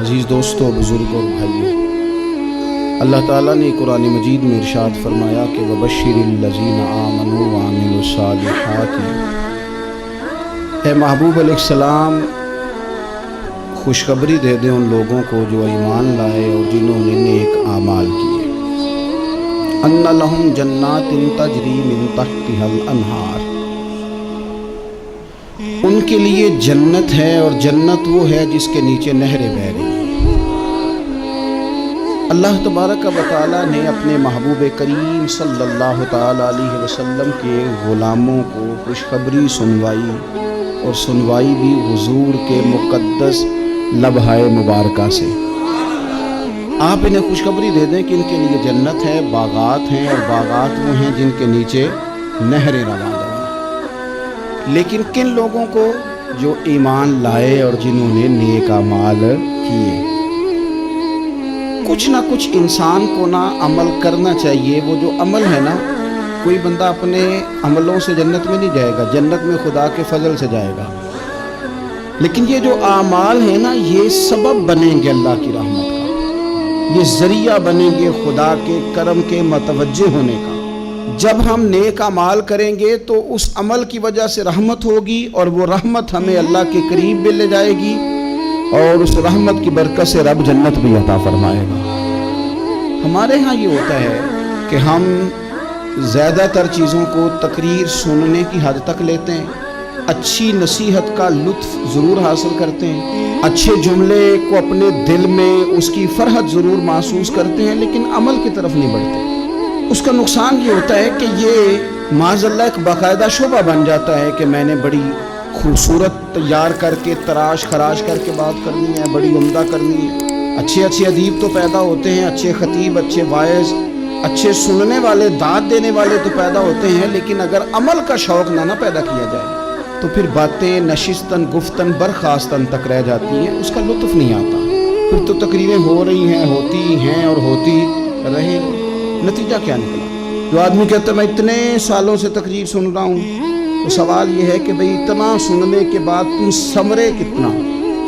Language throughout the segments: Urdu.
عزیز دوستو، بزرگوں اور بھائیوں، اللہ تعالیٰ نے قرآن مجید میں ارشاد فرمایا کہ وَبَشِّرِ الَّذِينَ آمَنُوا وَعَمِلُوا الصَّالِحَاتِ۔ اے محبوب علیہ السلام، خوشخبری دے دیں ان لوگوں کو جو ایمان لائے اور جنہوں نے نیک اعمال کیے، أَنَّ لَهُمْ جَنَّاتٍ تَجْرِي مِن تَحْتِهَا الْأَنْهَارُ، ان کے لیے جنت ہے، اور جنت وہ ہے جس کے نیچے نہریں بہہ رہی ہیں۔ اللہ تبارک و تعالیٰ نے اپنے محبوب کریم صلی اللہ تعالیٰ علیہ وسلم کے غلاموں کو خوشخبری سنوائی، اور سنوائی بھی حضور کے مقدس لبہائے مبارکہ سے۔ آپ انہیں خوشخبری دے دیں کہ ان کے لیے جنت ہے، باغات ہیں، اور باغات وہ ہیں جن کے نیچے نہریں روان ہیں۔ لیکن کن لوگوں کو؟ جو ایمان لائے اور جنہوں نے نیک اعمال کیے۔ کچھ نہ کچھ انسان کو نہ عمل کرنا چاہیے۔ وہ جو عمل ہے نا، کوئی بندہ اپنے عملوں سے جنت میں نہیں جائے گا، جنت میں خدا کے فضل سے جائے گا۔ لیکن یہ جو اعمال ہیں نا، یہ سبب بنیں گے اللہ کی رحمت کا، یہ ذریعہ بنیں گے خدا کے کرم کے متوجہ ہونے کا۔ جب ہم نیک اعمال کریں گے تو اس عمل کی وجہ سے رحمت ہوگی، اور وہ رحمت ہمیں اللہ کے قریب بھی لے جائے گی، اور اس رحمت کی برکت سے رب جنت بھی عطا فرمائے گا۔ ہمارے ہاں یہ ہوتا ہے کہ ہم زیادہ تر چیزوں کو تقریر سننے کی حد تک لیتے ہیں، اچھی نصیحت کا لطف ضرور حاصل کرتے ہیں، اچھے جملے کو اپنے دل میں اس کی فرحت ضرور محسوس کرتے ہیں، لیکن عمل کی طرف نہیں بڑھتے۔ اس کا نقصان یہ ہوتا ہے کہ یہ معاذ اللہ ایک باقاعدہ شعبہ بن جاتا ہے کہ میں نے بڑی خوبصورت تیار کر کے تراش خراش کر کے بات کرنی ہے، بڑی عمدہ کرنی ہے۔ اچھے ادیب تو پیدا ہوتے ہیں، اچھے خطیب، اچھے واعظ، اچھے سننے والے، داد دینے والے تو پیدا ہوتے ہیں، لیکن اگر عمل کا شوق نہ پیدا کیا جائے تو پھر باتیں نشستن گفتن برخاستن تک رہ جاتی ہیں، اس کا لطف نہیں آتا۔ پھر تو تقریریں ہو رہی ہیں، ہوتی ہیں اور ہوتی رہیں، نتیجہ کیا نکلا؟ جو آدمی کہتا ہے میں اتنے سالوں سے تقریر سن رہا ہوں، تو سوال یہ ہے کہ بھئی اتنا سننے کے بعد تم سمرے کتنا؟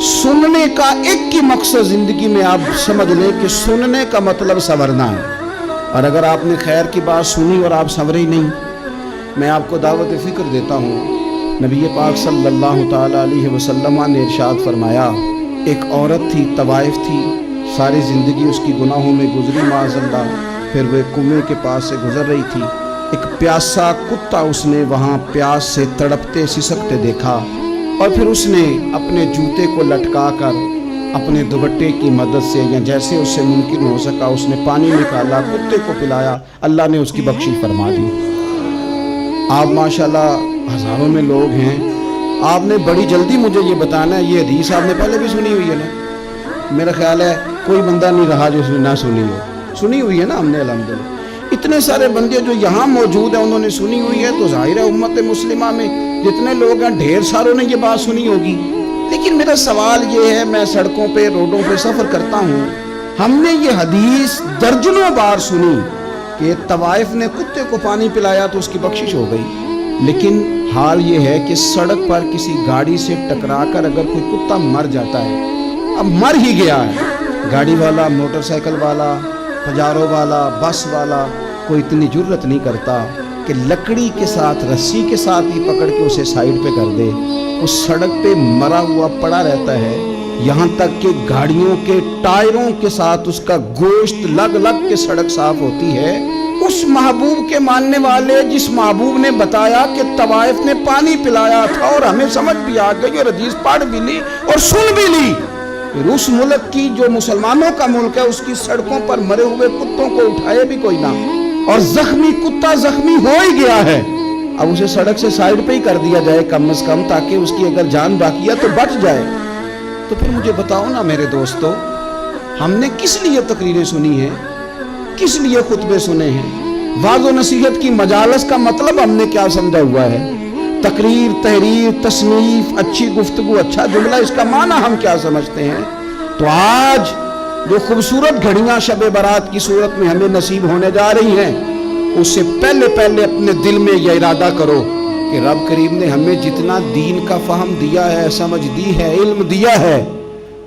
سننے کا ایک ہی مقصد زندگی میں آپ سمجھ لیں کہ سننے کا مطلب سنورنا ہے، اور اگر آپ نے خیر کی بات سنی اور آپ سنورے ہی نہیں، میں آپ کو دعوت فکر دیتا ہوں۔ نبی پاک صلی اللہ تعالیٰ علیہ وسلم نے ارشاد فرمایا، ایک عورت تھی، طوائف تھی، ساری زندگی اس کی گناہوں میں گزری معاذ اللہ، پھر وہ ایک کنویں کے پاس سے گزر رہی تھی، ایک پیاسا کتا اس نے وہاں پیاس سے تڑپتے سسکتے دیکھا، اور پھر اس نے اپنے جوتے کو لٹکا کر اپنے دوپٹے کی مدد سے یا جیسے اس سے ممکن ہو سکا اس نے پانی نکالا، کتے کو پلایا، اللہ نے اس کی بخشش فرما دی۔ آپ ماشاءاللہ ہزاروں میں لوگ ہیں، آپ نے بڑی جلدی مجھے یہ بتانا ہے، یہ حدیث آپ نے پہلے بھی سنی ہوئی ہے نا؟ میرا خیال ہے کوئی بندہ نہیں رہا جو اس نے نہ سنی ہو، سنی ہوئی ہے نا ہم نے الحمدللہ۔ اتنے سارے بندے جو یہاں موجود ہیں انہوں نے سنی ہوئی ہے، تو ظاہر ہے امت مسلمہ میں جتنے لوگ ہیں ڈھیر ساروں نے یہ بات سنی ہوگی۔ لیکن میرا سوال یہ ہے، میں سڑکوں پہ روڈوں پہ سفر کرتا ہوں، ہم نے یہ حدیث درجنوں بار سنی کہ طوائف نے کتے کو پانی پلایا تو اس کی بخشش ہو گئی، لیکن حال یہ ہے کہ سڑک پر کسی گاڑی سے ٹکرا کر اگر کوئی کتا مر جاتا ہے، اب مر ہی گیا ہے، گاڑی والا، موٹر سائیکل والا، پجاروں والا، بس والا کوئی اتنی جرت نہیں کرتا کہ لکڑی کے ساتھ، رسی کے ساتھ ہی پکڑ کے اسے سائیڈ پہ کر دے۔ اس سڑک پہ مرا ہوا پڑا رہتا ہے، یہاں تک کہ گاڑیوں کے ٹائروں کے ساتھ اس کا گوشت لگ لگ کے سڑک صاف ہوتی ہے۔ اس محبوب کے ماننے والے، جس محبوب نے بتایا کہ طوائف نے پانی پلایا تھا، اور ہمیں سمجھ بھی آ گئی اور حدیث پڑھ بھی لی اور سن بھی لی، پھر اس ملک کی جو مسلمانوں کا ملک ہے اس کی سڑکوں پر مرے ہوئے کتوں کو اٹھائے بھی کوئی نہ، اور زخمی کتا زخمی ہو ہی گیا ہے، اب اسے سڑک سے سائیڈ پہ ہی کر دیا جائے کم از کم، تاکہ اس کی اگر جان باقی ہے تو بچ جائے۔ تو پھر مجھے بتاؤ نا میرے دوستو، ہم نے کس لیے تقریریں سنی ہیں، کس لیے خطبے سنے ہیں؟ وعظ و نصیحت کی مجالس کا مطلب ہم نے کیا سمجھا ہوا ہے؟ تقریر، تحریر، تصنیف، اچھی گفتگو، اچھا جملہ، اس کا معنی ہم کیا سمجھتے ہیں؟ تو آج جو خوبصورت گھڑیاں شب برات کی صورت میں ہمیں نصیب ہونے جا رہی ہیں، اس سے پہلے اپنے دل میں یہ ارادہ کرو کہ رب کریم نے ہمیں جتنا دین کا فہم دیا ہے، سمجھ دی ہے، علم دیا ہے،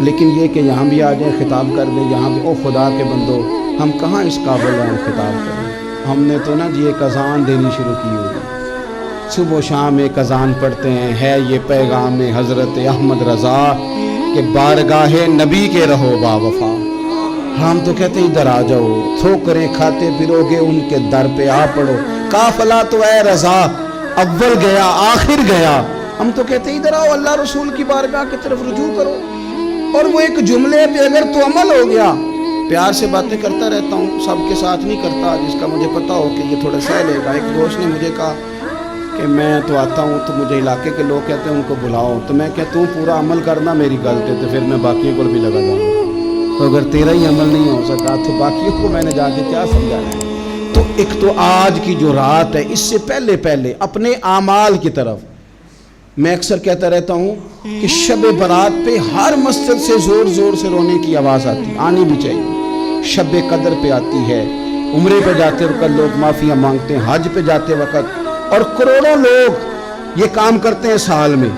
لیکن یہ کہ یہاں بھی آ جائیں خطاب کر دیں یہاں بھی، او خدا کے بندو ہم کہاں اس قابل ہیں خطاب کریں؟ ہم نے تو نا جی ایک اذان دینی شروع کی ہوگی، صبح و شام ایک اذان پڑھتے ہیں، ہے یہ پیغام حضرت احمد رضا کہ بارگاہ نبی کے رہو با وفا۔ ہم تو کہتے ہیں ادھر آ جاؤ، ٹھوکریں کھاتے پھرو گے ان کے در پہ آ پڑو، قافلہ تو اے رضا اول گیا آخر گیا۔ ہم تو کہتے ہیں ادھر آؤ، اللہ رسول کی بارگاہ کی طرف رجوع کرو۔ اور وہ ایک جملے پہ اگر تو عمل ہو گیا، پیار سے باتیں کرتا رہتا ہوں، سب کے ساتھ نہیں کرتا، جس کا مجھے پتا ہو کہ یہ تھوڑا سہ لے گا۔ ایک دوست نے مجھے کہا کہ میں تو آتا ہوں تو مجھے علاقے کے لوگ کہتے ہیں ان کو بلاؤ، تو میں کہتا ہوں پورا عمل کرنا میری غلط ہے تو پھر میں باقیوں کو بھی لگا جاؤں، تو اگر تیرا ہی عمل نہیں ہو سکا تو باقیوں کو میں نے جا کے کیا سمجھانا ہے؟ تو ایک تو آج کی جو رات ہے، اس سے پہلے اپنے اعمال کی طرف میں اکثر کہتا رہتا ہوں کہ شب برات پہ ہر مسجد سے زور زور سے رونے کی آواز آتی، آنی بھی چاہیے۔ شب قدر پہ آتی ہے، عمرے پہ جاتے وقت لوگ معافیاں مانگتے ہیں، حج پہ جاتے وقت، اور کروڑوں لوگ یہ کام کرتے ہیں سال میں۔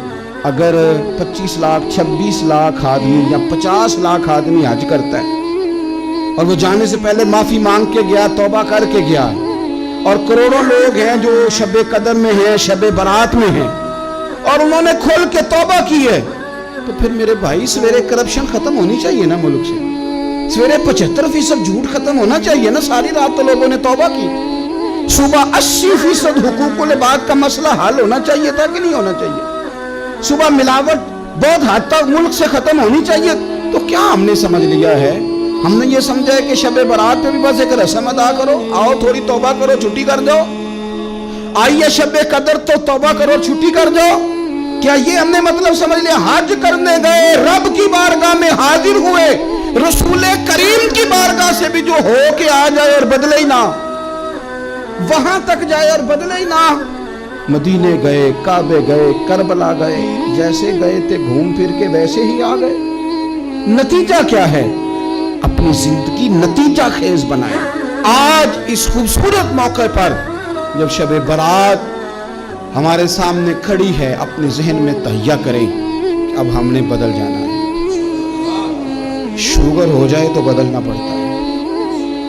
اگر 25 لاکھ 26 لاکھ آدمی یا 50 لاکھ آدمی حج کرتا ہے اور وہ جانے سے پہلے معافی مانگ کے گیا، توبہ کر کے گیا، اور کروڑوں لوگ ہیں جو شب قدر میں ہیں، شب برات میں ہیں، اور انہوں نے کھل کے توبہ کی ہے، تو پھر میرے بھائی سویرے کرپشن ختم ہونی چاہیے نا ملک سے، سویرے 75% جھوٹ ختم ہونا چاہیے نا، ساری رات تو لوگوں نے توبہ کی، صبح 80% حقوق العباد کا مسئلہ حل ہونا چاہیے تھا کہ نہیں ہونا چاہیے، صبح ملاوٹ بہت حد تک ملک سے ختم ہونی چاہیے۔ تو کیا ہم نے سمجھ لیا ہے؟ ہم نے یہ سمجھا ہے کہ شب برات پہ بھی بس ایک رسم ادا کرو، آؤ تھوڑی توبہ کرو چھٹی کر جاؤ، آئیے شب قدر تو توبہ کرو چھٹی کر جاؤ۔ کیا یہ ہم نے مطلب سمجھ لیا؟ حج کرنے گئے، رب کی بارگاہ میں حاضر ہوئے، رسول کریم کی بارگاہ سے بھی جو ہو کے آ جائے اور بدلے ہی نہ، وہاں تک جائے اور بدلے ہی نہ۔ مدینے گئے، کعبے گئے، کربلا گئے، جیسے گئے تھے گھوم پھر کے ویسے ہی آ گئے۔ نتیجہ کیا ہے؟ اپنی زندگی نتیجہ خیز بنائیں۔ آج اس خوبصورت موقع پر جب شب برات ہمارے سامنے کھڑی ہے، اپنے ذہن میں تہیہ کریں کہ اب ہم نے بدل جانا ہے۔ شوگر ہو جائے تو بدلنا پڑتا ہے،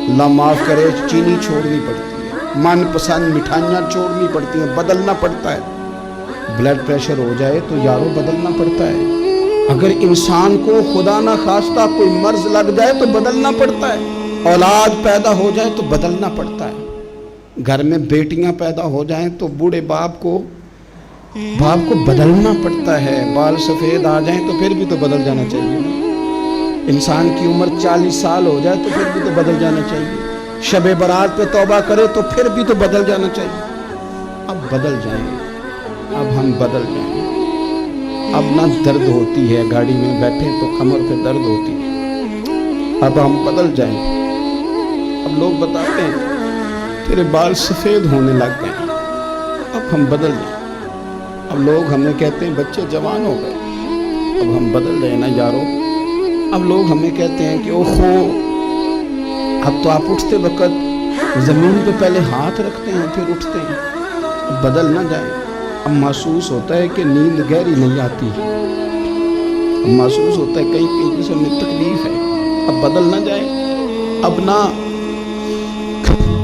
اللہ معاف کرے چینی چھوڑنی پڑتی ہے، من پسند مٹھائیاں چھوڑنی پڑتی ہیں، بدلنا پڑتا ہے۔ بلڈ پریشر ہو جائے تو یارو بدلنا پڑتا ہے۔ اگر انسان کو خدا نہ خواستہ کوئی مرض لگ جائے تو بدلنا پڑتا ہے۔ اولاد پیدا ہو جائے تو بدلنا پڑتا ہے۔ گھر میں بیٹیاں پیدا ہو جائیں تو بوڑھے باپ کو بدلنا پڑتا ہے۔ بال سفید آ جائیں تو پھر بھی تو بدل جانا چاہیے۔ انسان کی عمر 40 سال ہو جائے تو پھر بھی تو بدل جانا چاہیے۔ شب برات پہ توبہ کرے تو پھر بھی تو بدل جانا چاہیے۔ اب بدل جائیں، اب ہم بدل جائیں۔ اب نہ درد ہوتی ہے، گاڑی میں بیٹھے تو کمر پہ درد ہوتی ہے، اب ہم بدل جائیں۔ اب لوگ بتاتے ہیں تیرے بال سفید ہونے لگ گئے، اب ہم بدل جائیں۔ اب لوگ ہمیں کہتے ہیں بچے جوان ہو گئے، اب ہم بدل رہے نا یارو۔ اب لوگ ہمیں کہتے ہیں کہ اوہو اب تو آپ اٹھتے وقت زمین پہ پہلے ہاتھ رکھتے ہیں پھر اٹھتے ہیں، اب بدل نہ جائیں۔ اب محسوس ہوتا ہے کہ نیند گہری نہیں آتی، اب محسوس ہوتا ہے کئی جسم میں تکلیف ہے، اب بدل نہ جائیں۔ اب نہ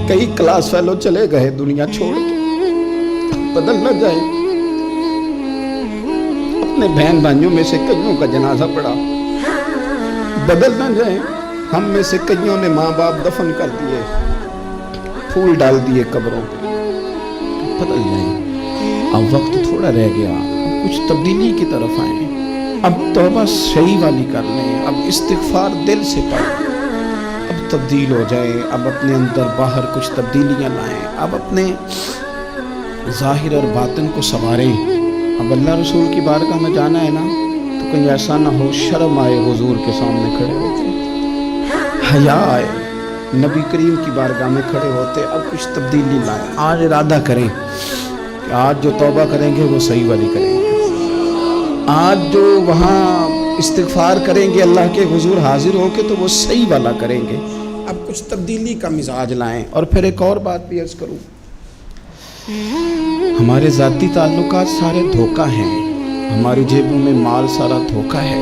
کئی کلاس فیلو چلے گئے دنیا چھوڑ کے، بدل نہ جائیں۔ اپنے بہن بھائیوں میں سے کئیوں کا جنازہ پڑا، بدل نہ جائیں۔ ہم میں سے کئیوں نے ماں باپ دفن کر دیے، پھول ڈال دیے قبروں پہ، بدل جائیں۔ اب وقت تھوڑا رہ گیا، اب کچھ تبدیلی کی طرف آئیں، اب توبہ صحیح والی کر لیں، اب استغفار دل سے پڑھیں، اب تبدیل ہو جائیں، اب اپنے اندر باہر کچھ تبدیلیاں لائیں، اب اپنے ظاہر اور باطن کو سنواریں۔ اب اللہ رسول کی بارگاہ میں جانا ہے نا تو کہیں ایسا نہ ہو شرم آئے حضور کے سامنے کھڑے ہوتے، حیا آئے نبی کریم کی بارگاہ میں کھڑے ہوتے۔ اب کچھ تبدیلی لائیں، آج ارادہ کریں کہ آج جو توبہ کریں گے وہ صحیح والی کریں گے، آج جو وہاں استغفار کریں گے اللہ کے حضور حاضر ہو کے تو وہ صحیح والا کریں گے۔ اب کچھ تبدیلی کا مزاج لائیں۔ اور پھر ایک اور بات بھی عرض کروں، ہمارے ذاتی تعلقات سارے دھوکہ ہیں، ہماری جیبوں میں مال سارا دھوکہ ہے،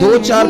2, 4,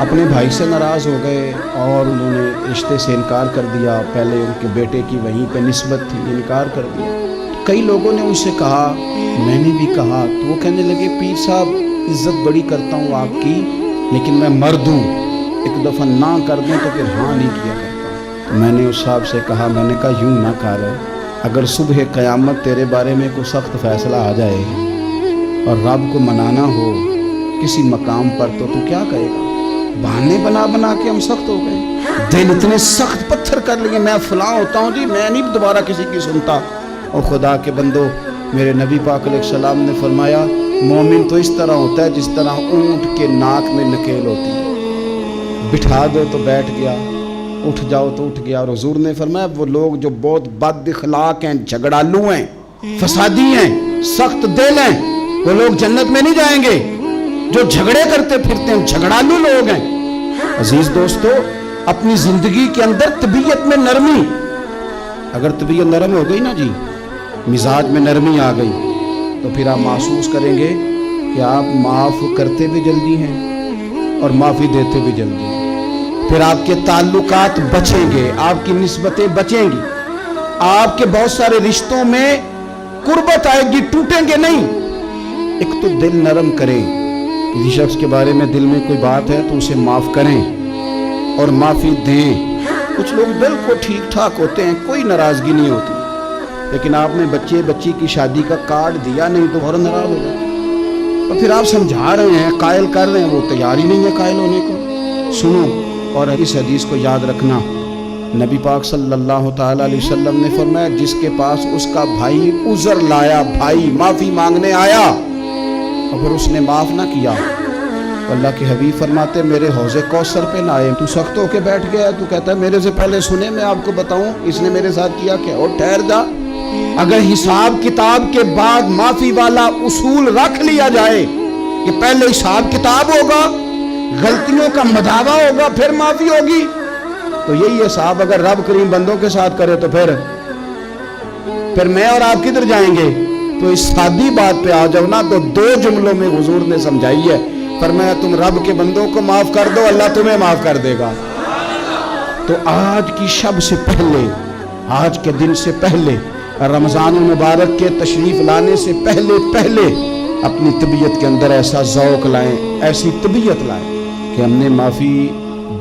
اپنے بھائی سے ناراض ہو گئے اور انہوں نے رشتے سے انکار کر دیا. پہلے ان کے بیٹے کی وہیں پہ نسبت تھی, انکار کر دیا. کئی لوگوں نے ان سے کہا, میں نے بھی کہا, تو وہ کہنے لگے پیر صاحب عزت بڑی کرتا ہوں آپ کی, لیکن میں مرد ہوں, ایک دفعہ نہ کر دوں تو پھر ہاں نہیں کیا کرتا. تو میں نے اس صاحب سے کہا, میں نے کہا یوں نہ کر, اگر صبح قیامت تیرے بارے میں کوئی سخت فیصلہ آ جائے اور رب کو منانا ہو کسی مقام پر تو کیا کہے گا؟ بہانے بنا بنا کے ہم سخت ہو گئے, دل اتنے سخت پتھر کر لیے, میں فلاں ہوتا ہوں جی, میں نہیں دوبارہ کسی کی سنتا. اور خدا کے بندو, میرے نبی پاک علیہ السلام نے فرمایا مومن تو اس طرح ہوتا ہے جس طرح اونٹ کے ناک میں نکیل ہوتی ہے, بٹھا دو تو بیٹھ گیا, اٹھ جاؤ تو اٹھ گیا. اور حضور نے فرمایا وہ لوگ جو بہت بد اخلاق ہیں, جھگڑالو ہیں, فسادی ہیں, سخت دل ہیں, وہ لوگ جنت میں نہیں جائیں گے. جو جھگڑے کرتے پھرتے ہیں جھگڑالو لوگ ہیں. عزیز دوستو, اپنی زندگی کے اندر طبیعت میں نرمی, اگر طبیعت نرم ہو گئی نا جی, مزاج میں نرمی آ گئی, تو پھر آپ محسوس کریں گے کہ آپ معاف کرتے بھی جلدی ہیں اور معافی دیتے بھی جلدی ہیں. پھر آپ کے تعلقات بچیں گے, آپ کی نسبتیں بچیں گی, آپ کے بہت سارے رشتوں میں قربت آئے گی, ٹوٹیں گے نہیں. ایک تو دل نرم کریں, کسی شخص کے بارے میں دل میں کوئی بات ہے تو اسے معاف کریں اور معافی دیں. کچھ لوگ بالکل ٹھیک ٹھاک ہوتے ہیں, کوئی ناراضگی نہیں ہوتی, لیکن آپ نے بچی کی شادی کا کارڈ دیا نہیں تو فوراً ناراض ہو جاتے. اور پھر آپ سمجھا رہے ہیں, قائل کر رہے ہیں, وہ تیار ہی نہیں ہے قائل ہونے کو. سنو, اور اس حدیث کو یاد رکھنا, نبی پاک صلی اللہ تعالیٰ علیہ وسلم نے فرمایا جس کے پاس اس کا بھائی عذر لایا, بھائی معافی مانگنے آیا, اگر اس نے معاف نہ کیا, اللہ کے حبیب فرماتے میرے حوض کوثر پہ نہ آئے. تو سخت ہو کے بیٹھ گیا, تو کہتا ہے میرے سے پہلے سنے, میں آپ کو بتاؤں اس نے میرے ساتھ کیا کیا. اور ٹھہر جا, اگر حساب کتاب کے بعد معافی والا اصول رکھ لیا جائے کہ پہلے حساب کتاب ہوگا, غلطیوں کا مداوع ہوگا, پھر معافی ہوگی, تو یہی حساب اگر رب کریم بندوں کے ساتھ کرے تو پھر میں اور آپ کدھر جائیں گے. تو اس سادی بات پہ آ جاؤ نا, تو 2 جملوں میں حضور نے سمجھائی ہے. فرمایا تم رب کے بندوں کو معاف کر دو, اللہ تمہیں معاف کر دے گا. تو آج کی شب سے پہلے, آج کے دن سے پہلے, رمضان المبارک کے تشریف لانے سے پہلے اپنی طبیعت کے اندر ایسا ذوق لائیں, ایسی طبیعت لائیں کہ ہم نے معافی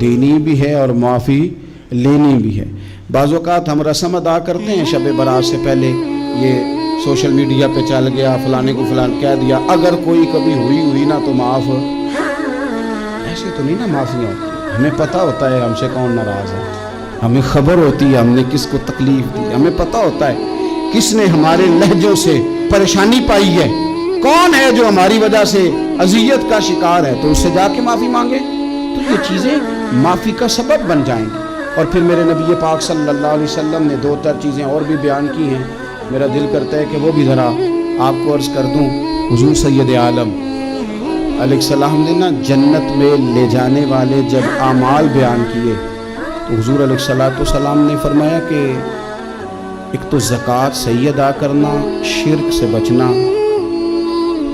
دینی بھی ہے اور معافی لینی بھی ہے. بعض اوقات ہم رسم ادا کرتے ہیں شب برات سے پہلے, یہ سوشل میڈیا پہ چل گیا, فلانے کو فلان کہہ دیا, اگر کوئی کبھی ہوئی نا تو معاف. ایسے تو نہیں نا معافیاں ہوتی, ہمیں پتہ ہوتا ہے ہم سے کون ناراض ہے, ہمیں خبر ہوتی ہے ہم نے کس کو تکلیف دی, ہمیں پتہ ہوتا ہے کس نے ہمارے لہجوں سے پریشانی پائی ہے, کون ہے جو ہماری وجہ سے اذیت کا شکار ہے, تو اس سے جا کے معافی مانگے. تو یہ چیزیں معافی کا سبب بن جائیں گی. اور پھر میرے نبی پاک صلی اللہ علیہ وسلم نے 2-4 چیزیں اور بھی بیان کی ہیں, میرا دل کرتا ہے کہ وہ بھی ذرا آپ کو عرض کر دوں. حضور سید عالم علیہ السلام نے نا جنت میں لے جانے والے جب اعمال بیان کیے تو حضور علیہ السلام نے فرمایا کہ ایک تو زکوٰۃ صحیح ادا کرنا, شرک سے بچنا,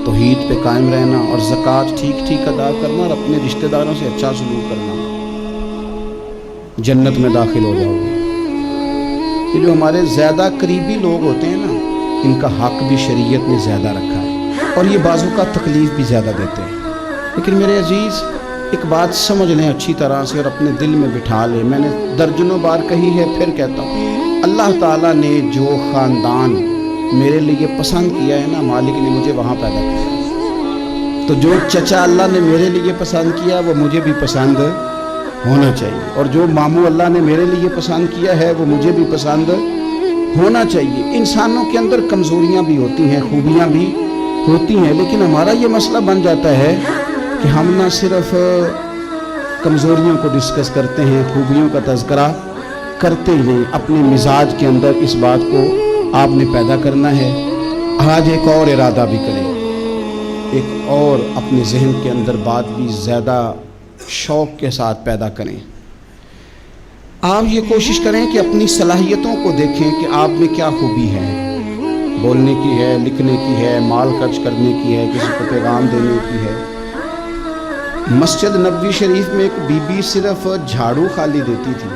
توحید پہ قائم رہنا, اور زکوٰۃ ٹھیک ادا کرنا, اور اپنے رشتہ داروں سے اچھا سلوک کرنا, جنت میں داخل ہو جاؤ گے. یہ جو ہمارے زیادہ قریبی لوگ ہوتے ہیں نا, ان کا حق بھی شریعت نے زیادہ رکھا ہے, اور یہ بعضوں کا تکلیف بھی زیادہ دیتے ہیں. لیکن میرے عزیز, ایک بات سمجھ لیں اچھی طرح سے اور اپنے دل میں بٹھا لیں, میں نے درجنوں بار کہی ہے, پھر کہتا ہوں, اللہ تعالیٰ نے جو خاندان میرے لیے پسند کیا ہے نا, مالک نے مجھے وہاں پیدا کیا, تو جو چچا اللہ نے میرے لیے پسند کیا وہ مجھے بھی پسند ہونا چاہیے, اور جو ماموں اللہ نے میرے لیے پسند کیا ہے وہ مجھے بھی پسند ہونا چاہیے. انسانوں کے اندر کمزوریاں بھی ہوتی ہیں, خوبیاں بھی ہوتی ہیں, لیکن ہمارا یہ مسئلہ بن جاتا ہے کہ ہم نہ صرف کمزوریوں کو ڈسکس کرتے ہیں, خوبیوں کا تذکرہ کرتے ہی نہیں. اپنے مزاج کے اندر اس بات کو آپ نے پیدا کرنا ہے. آج ایک اور ارادہ بھی کریں, ایک اور اپنے ذہن کے اندر بات بھی زیادہ شوق کے ساتھ پیدا کریں. آپ یہ کوشش کریں کہ اپنی صلاحیتوں کو دیکھیں کہ آپ میں کیا خوبی ہے, بولنے کی ہے, لکھنے کی ہے, مال خرچ کرنے کی ہے, کسی کو پیغام دینے کی ہے. مسجد نبوی شریف میں ایک بی بی صرف جھاڑو خالی دیتی تھی،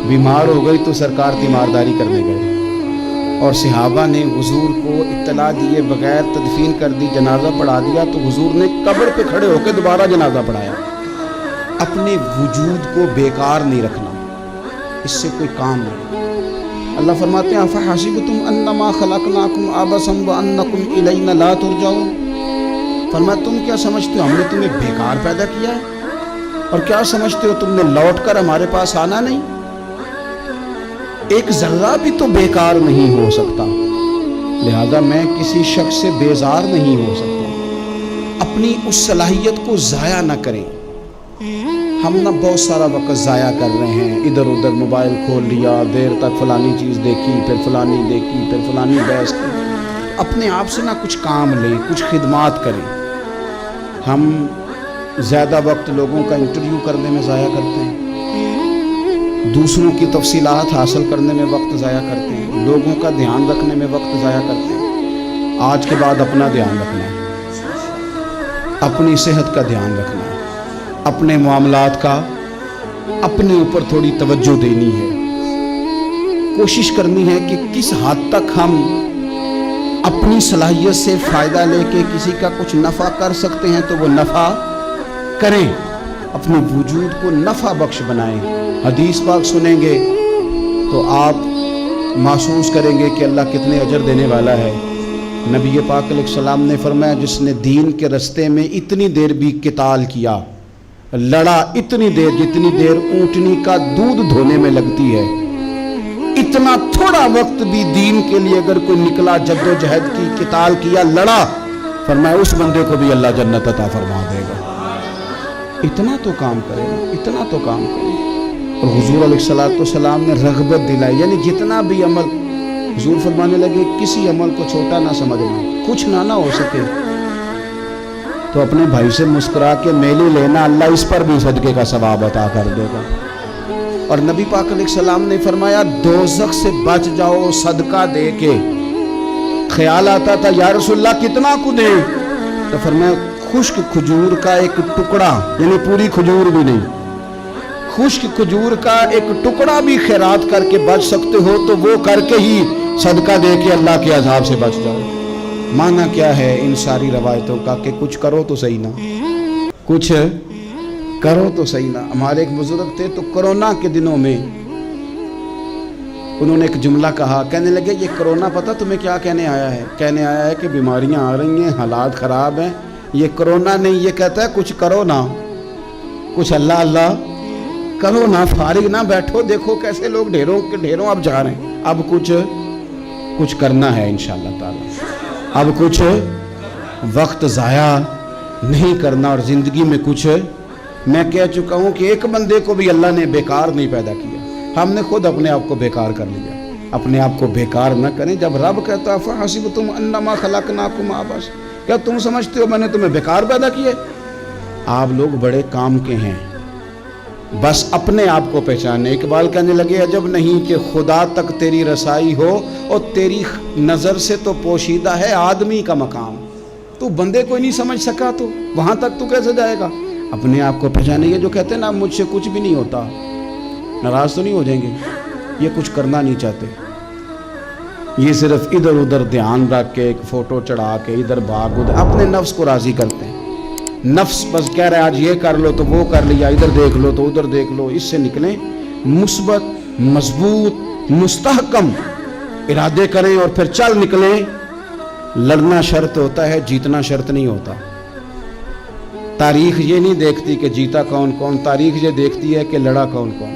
بیمار ہو گئی تو سرکار تیمارداری کرنے گئے اور صحابہ نے حضور کو اطلاع دیے بغیر تدفین کر دی، جنازہ پڑھا دیا، تو حضور نے قبر پہ کھڑے ہو کے دوبارہ جنازہ پڑھایا۔ اپنے وجود کو بیکار نہیں رکھنا، اس سے کوئی کام نہیں۔ اللہ فرماتے ہیں افحسبتم انما خلقناکم عبثا وانکم الینا لا ترجعون، فرمایا تم کیا سمجھتے ہو ہم نے تمہیں بیکار پیدا کیا ہے، اور کیا سمجھتے ہو تم نے لوٹ کر ہمارے پاس آنا نہیں؟ ایک ذرہ بھی تو بیکار نہیں ہو سکتا، لہذا میں کسی شخص سے بیزار نہیں ہو سکتا۔ اپنی اس صلاحیت کو ضائع نہ کریں۔ ہم نہ بہت سارا وقت ضائع کر رہے ہیں، ادھر ادھر موبائل کھول لیا، دیر تک فلانی چیز دیکھی، پھر فلانی دیکھی، پھر فلانی بحث کی۔ اپنے آپ سے نہ کچھ کام لیں، کچھ خدمات کریں۔ ہم زیادہ وقت لوگوں کا انٹرویو کرنے میں ضائع کرتے ہیں، دوسروں کی تفصیلات حاصل کرنے میں وقت ضائع کرتے ہیں، لوگوں کا دھیان رکھنے میں وقت ضائع کرتے ہیں۔ آج کے بعد اپنا دھیان رکھنا ہے، اپنی صحت کا دھیان رکھنا ہے، اپنے معاملات کا اپنے اوپر تھوڑی توجہ دینی ہے، کوشش کرنی ہے کہ کس حد تک ہم اپنی صلاحیت سے فائدہ لے کے کسی کا کچھ نفع کر سکتے ہیں تو وہ نفع کریں، اپنے وجود کو نفع بخش بنائیں۔ حدیث پاک سنیں گے تو آپ محسوس کریں گے کہ اللہ کتنے اجر دینے والا ہے۔ نبی پاک علیہ السلام نے فرمایا جس نے دین کے رستے میں اتنی دیر بھی قتال کیا، لڑا اتنی دیر جتنی دیر اونٹنی کا دودھ دھونے میں لگتی ہے، اتنا تھوڑا وقت بھی دین کے لیے اگر کوئی نکلا، جد و جہد کی، قتال کیا، لڑا، فرمایا اس بندے کو بھی اللہ جنت عطا فرما دے گا۔ اتنا تو کام کرے گا، اتنا تو کام کرے۔ اور حضور علیہ السلام نے رغبت دلائی، یعنی جتنا بھی عمل، حضور فرمانے لگے کسی عمل کو چھوٹا نہ سمجھنا، کچھ نہ ہو سکے تو اپنے بھائی سے مسکرا کے میلی لینا، اللہ اس پر بھی صدقے کا ثواب عطا کر دے گا۔ اور نبی پاک علیہ السلام نے فرمایا دوزخ سے بچ جاؤ صدقہ دے کے۔ خیال آتا تھا یا رسول اللہ کتنا کو دیں، تو فرمایا خشک کھجور کا ایک ٹکڑا، یعنی پوری کھجور بھی نہیں، خشک کھجور کا ایک ٹکڑا بھی خیرات کر کے بچ سکتے ہو تو وہ کر کے ہی صدقہ دے کے اللہ کے عذاب سے بچ جاؤ۔ معنی کیا ہے ان ساری روایتوں کا کہ کچھ کرو تو صحیح نہ، کچھ کرو تو صحیح نہ۔ ہمارے ایک بزرگ تھے تو کرونا کے دنوں میں انہوں نے ایک جملہ کہا، کہنے لگے یہ کرونا پتہ تمہیں کیا کہنے آیا ہے؟ کہنے آیا ہے کہ بیماریاں آ رہی ہیں، حالات خراب ہیں، یہ کرونا نہیں، یہ کہتا ہے کچھ کرو نا، کچھ اللہ اللہ کرو نا، فارغ نہ بیٹھو، دیکھو کیسے لوگ ڈھیروں کے ڈھیروں اب جا رہے ہیں۔ اب کچھ کرنا ہے انشاءاللہ تعالی، اب کچھ وقت ضائع نہیں کرنا، اور زندگی میں کچھ، میں کہہ چکا ہوں کہ ایک بندے کو بھی اللہ نے بیکار نہیں پیدا کیا، ہم نے خود اپنے آپ کو بیکار کر لیا۔ اپنے آپ کو بیکار نہ کریں۔ جب رب کہتا ہے فحسبتم انما خلقناکم عبثا، کیا تم سمجھتے ہو میں نے تمہیں بیکار پیدا کیا؟ آپ لوگ بڑے کام کے ہیں، بس اپنے آپ کو پہچانے۔ اقبال کہنے لگے عجب نہیں کہ خدا تک تیری رسائی ہو، اور تیری نظر سے تو پوشیدہ ہے آدمی کا مقام، تو بندے کو نہیں سمجھ سکا تو وہاں تک تو کیسے جائے گا؟ اپنے آپ کو پہچانے۔ یہ جو کہتے ہیں نا مجھ سے کچھ بھی نہیں ہوتا، ناراض تو نہیں ہو جائیں گے؟ یہ کچھ کرنا نہیں چاہتے، یہ صرف ادھر ادھر دھیان رکھ کے ایک فوٹو چڑھا کے ادھر بھاگ ادھر اپنے نفس کو راضی کرتے ہیں۔ نفس بس کہہ رہا ہے آج یہ کر لو تو وہ کر لیا، ادھر دیکھ لو تو ادھر دیکھ لو۔ اس سے نکلیں، مثبت، مضبوط، مستحکم ارادے کریں اور پھر چل نکلیں۔ لڑنا شرط ہوتا ہے، جیتنا شرط نہیں ہوتا۔ تاریخ یہ نہیں دیکھتی کہ جیتا کون کون، تاریخ یہ دیکھتی ہے کہ لڑا کون کون،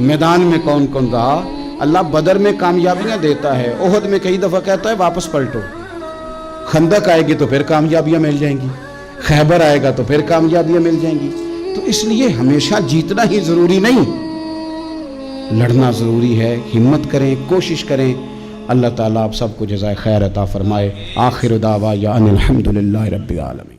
میدان میں کون کون رہا۔ اللہ بدر میں کامیابیاں دیتا ہے، احد میں کئی دفعہ کہتا ہے واپس پلٹو، خندق آئے گی تو پھر کامیابیاں مل جائیں گی، خیبر آئے گا تو پھر کامیابیاں مل جائیں گی۔ تو اس لیے ہمیشہ جیتنا ہی ضروری نہیں، لڑنا ضروری ہے۔ ہمت کریں، کوشش کریں۔ اللہ تعالیٰ آپ سب کو جزائے خیر عطا فرمائے۔ آخر دعوانا ان الحمدللہ رب العالمین۔